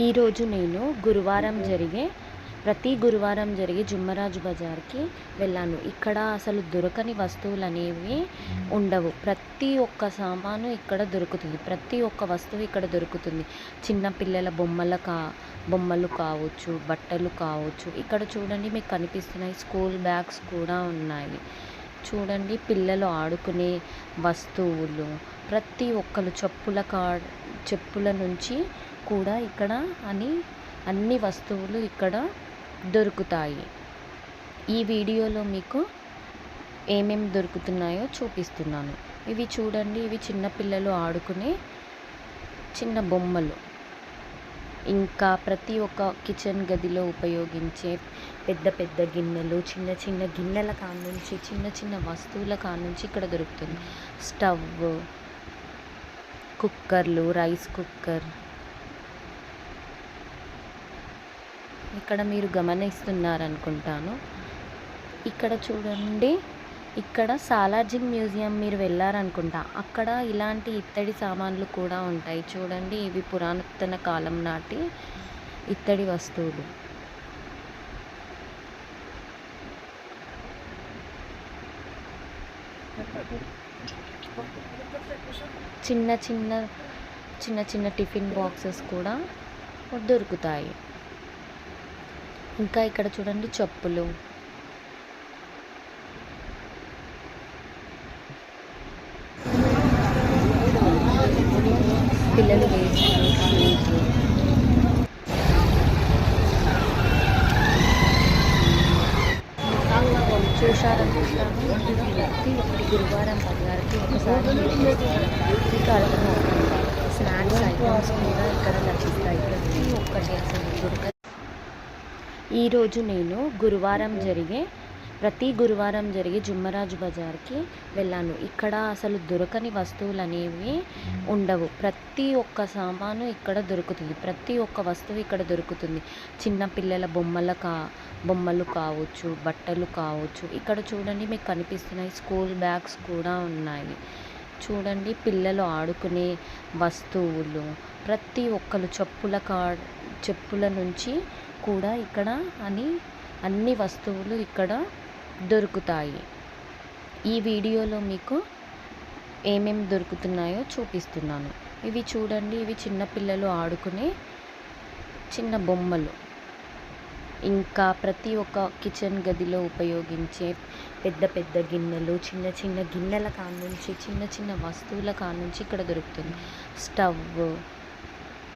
ఈరోజు నేను ప్రతి గురువారం జరిగే జుమ్మరాజు బజార్కి వెళ్ళాను. ఇక్కడ అసలు దొరకని వస్తువులు అనేవి ఉండవు. ప్రతి ఒక్క సామాను ఇక్కడ దొరుకుతుంది. ప్రతి ఒక్క వస్తువు ఇక్కడ దొరుకుతుంది. చిన్న పిల్లల బొమ్మలు కావచ్చు, బట్టలు కావచ్చు. ఇక్కడ చూడండి, మీకు కనిపిస్తున్నాయి స్కూల్ బ్యాగ్స్ కూడా ఉన్నాయి. చూడండి, పిల్లలు ఆడుకునే వస్తువులు, ప్రతి ఒక్కరు చెప్పుల నుంచి కూడా ఇక్కడ అన్ని వస్తువులు ఇక్కడ దొరుకుతాయి. ఈ వీడియోలో మీకు ఏమేమి దొరుకుతున్నాయో చూపిస్తున్నాను. ఇవి చూడండి, ఇవి చిన్నపిల్లలు ఆడుకునే చిన్న బొమ్మలు. ఇంకా ప్రతి ఒక్క కిచెన్ గదిలో ఉపయోగించే పెద్ద పెద్ద గిన్నెలు, చిన్న చిన్న గిన్నెల కానుంచి చిన్న చిన్న వస్తువుల కానుంచి ఇక్కడ దొరుకుతుంది. స్టవ్, కుక్కర్లు, రైస్ కుక్కర్. ఇక్కడ మీరు గమనిస్తున్నారనుకుంటాను. ఇక్కడ చూడండి, ఇక్కడ సాలార్జంగ్ మ్యూజియం మీరు వెళ్ళారనుకుంటా. అక్కడ ఇలాంటి ఇత్తడి సామాన్లు కూడా ఉంటాయి. చూడండి, ఇవి పురాతన కాలం నాటి ఇత్తడి వస్తువులు. చిన్న చిన్న టిఫిన్ బాక్సెస్ కూడా దొరుకుతాయి. ఇంకా ఇక్కడ చూడండి, చెప్పులు. పిల్లలు వేసుకునే షూస్. చూశారనుకుంటాను. ప్రతి గురువారం బజార్కి ఒకసారి మీకు అర్థమవుతుంది. స్నాక్స్ ఐటమ్స్ కూడా ఇక్కడ లభిస్తాయి. ప్రతి ఒక్కటి అసలు దొరకదు. ఈరోజు నేను ప్రతి గురువారం జరిగే జుమ్మరాజు బజార్కి వెళ్ళాను. ఇక్కడ అసలు దొరకని వస్తువులు అనేవి ఉండవు. ప్రతి ఒక్క సామాను ఇక్కడ దొరుకుతుంది. ప్రతి ఒక్క వస్తువు ఇక్కడ దొరుకుతుంది. చిన్న పిల్లల బొమ్మలు కావచ్చు, బట్టలు కావచ్చు. ఇక్కడ చూడండి, మీకు కనిపిస్తున్నాయి స్కూల్ బ్యాగ్స్ కూడా ఉన్నాయి. చూడండి, పిల్లలు ఆడుకునే వస్తువులు, ప్రతి ఒక్కరు చెప్పుల నుంచి కూడా ఇక్కడ అన్ని వస్తువులు ఇక్కడ దొరుకుతాయి. ఈ వీడియోలో మీకు ఏమేమి దొరుకుతున్నాయో చూపిస్తున్నాను. ఇవి చూడండి, ఇవి చిన్నపిల్లలు ఆడుకునే చిన్న బొమ్మలు. ఇంకా ప్రతి ఒక్క కిచెన్ గదిలో ఉపయోగించే పెద్ద పెద్ద గిన్నెలు, చిన్న చిన్న గిన్నెల కానుంచి చిన్న చిన్న వస్తువుల కానుంచి ఇక్కడ దొరుకుతుంది. స్టవ్,